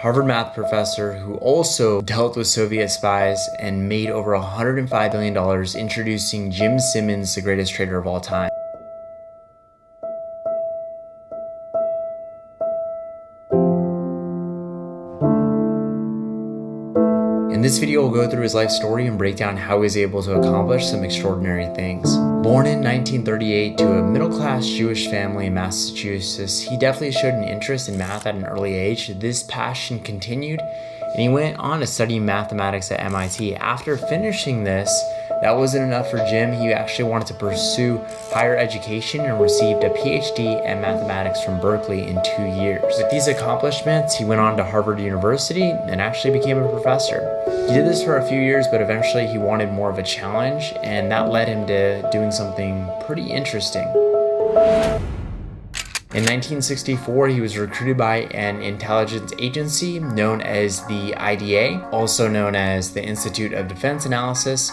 Harvard math professor who also dealt with Soviet spies and made over $105 billion, introducing Jim Simmons, the greatest trader of all time. In this video, we'll go through his life story and break down how he was able to accomplish some extraordinary things. Born in 1938 to a middle-class Jewish family in Massachusetts, he definitely showed an interest in math at an early age. This passion continued, and he went on to study mathematics at MIT. After finishing this, that wasn't enough for Jim. He actually wanted to pursue higher education and received a PhD in mathematics from Berkeley in 2 years. With these accomplishments, he went on to Harvard University and actually became a professor. He did this for a few years, but eventually he wanted more of a challenge, and that led him to doing something pretty interesting. In 1964, he was recruited by an intelligence agency known as the IDA, also known as the Institute of Defense Analysis.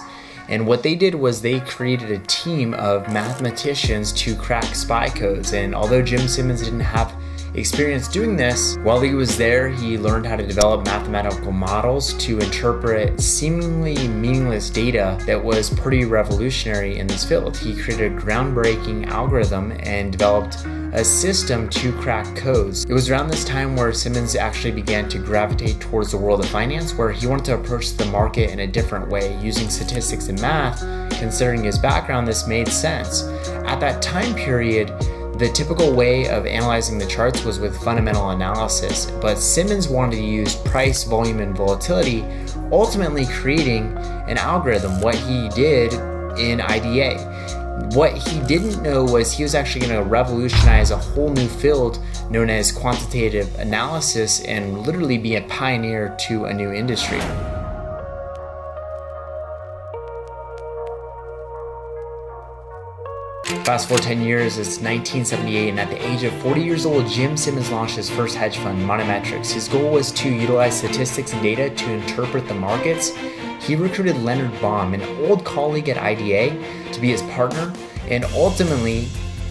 And what they did was they created a team of mathematicians to crack spy codes. And although Jim Simmons didn't have experience doing this, while he was there, he learned how to develop mathematical models to interpret seemingly meaningless data that was pretty revolutionary in this field. He created a groundbreaking algorithm and developed a system to crack codes. It was around this time where Simmons actually began to gravitate towards the world of finance, where he wanted to approach the market in a different way, using statistics and math. Considering his background, this made sense. At that time period, the typical way of analyzing the charts was with fundamental analysis, but Simmons wanted to use price, volume, and volatility, ultimately creating an algorithm, what he did in IDA. What he didn't know was he was actually going to revolutionize a whole new field known as quantitative analysis and literally be a pioneer to a new industry. Fast forward 10 years, it's 1978, and at the age of 40 years old, Jim Simmons launched his first hedge fund, Mathematics. His goal was to utilize statistics and data to interpret the markets. He recruited Leonard Baum, an old colleague at IDA, to be his partner, and ultimately,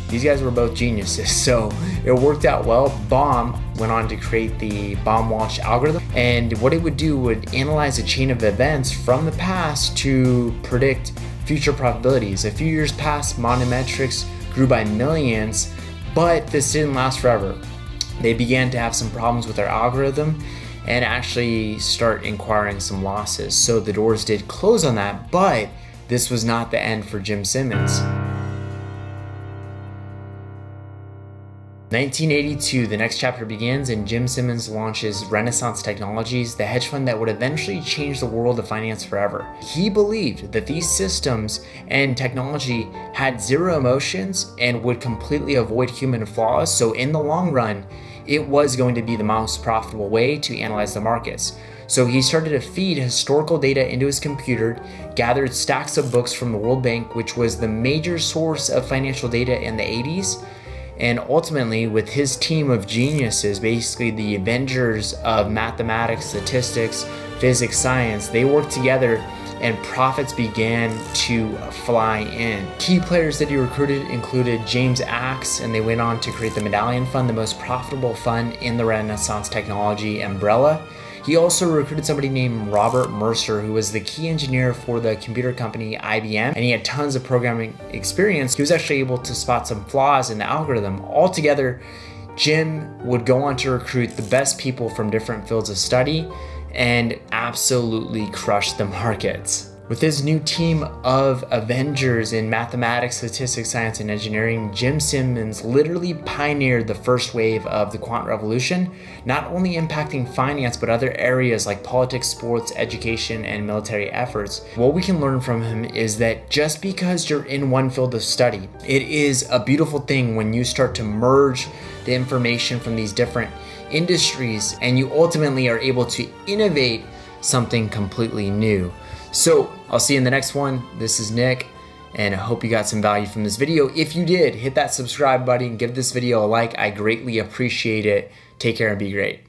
these guys were both geniuses, so it worked out well. Baum went on to create the Baum-Walsh algorithm, and what it would do would analyze a chain of events from the past to predict future probabilities. A few years passed, Mathematics grew by millions, but this didn't last forever. They began to have some problems with their algorithm and actually start acquiring some losses. So the doors did close on that, but this was not the end for Jim Simmons. 1982, the next chapter begins, and Jim Simmons launches Renaissance Technologies, the hedge fund that would eventually change the world of finance forever. He believed that these systems and technology had zero emotions and would completely avoid human flaws, so in the long run, it was going to be the most profitable way to analyze the markets. So he started to feed historical data into his computer, gathered stacks of books from the World Bank, which was the major source of financial data in the 80s, and ultimately, with his team of geniuses, basically the Avengers of mathematics, statistics, physics, science, they worked together and profits began to fly in. Key players that he recruited included James Axe, and they went on to create the Medallion Fund, the most profitable fund in the Renaissance technology umbrella. He also recruited somebody named Robert Mercer, who was the key engineer for the computer company IBM, and he had tons of programming experience. He was actually able to spot some flaws in the algorithm. Altogether, Jim would go on to recruit the best people from different fields of study and absolutely crush the markets. With his new team of Avengers in mathematics, statistics, science, and engineering, Jim Simmons literally pioneered the first wave of the quant revolution, not only impacting finance, but other areas like politics, sports, education, and military efforts. What we can learn from him is that just because you're in one field of study, it is a beautiful thing when you start to merge the information from these different industries and you ultimately are able to innovate something completely new. So I'll see you in the next one. This is Nick, and I hope you got some value from this video. If you did, hit that subscribe button, give this video a like. I greatly appreciate it. Take care and be great.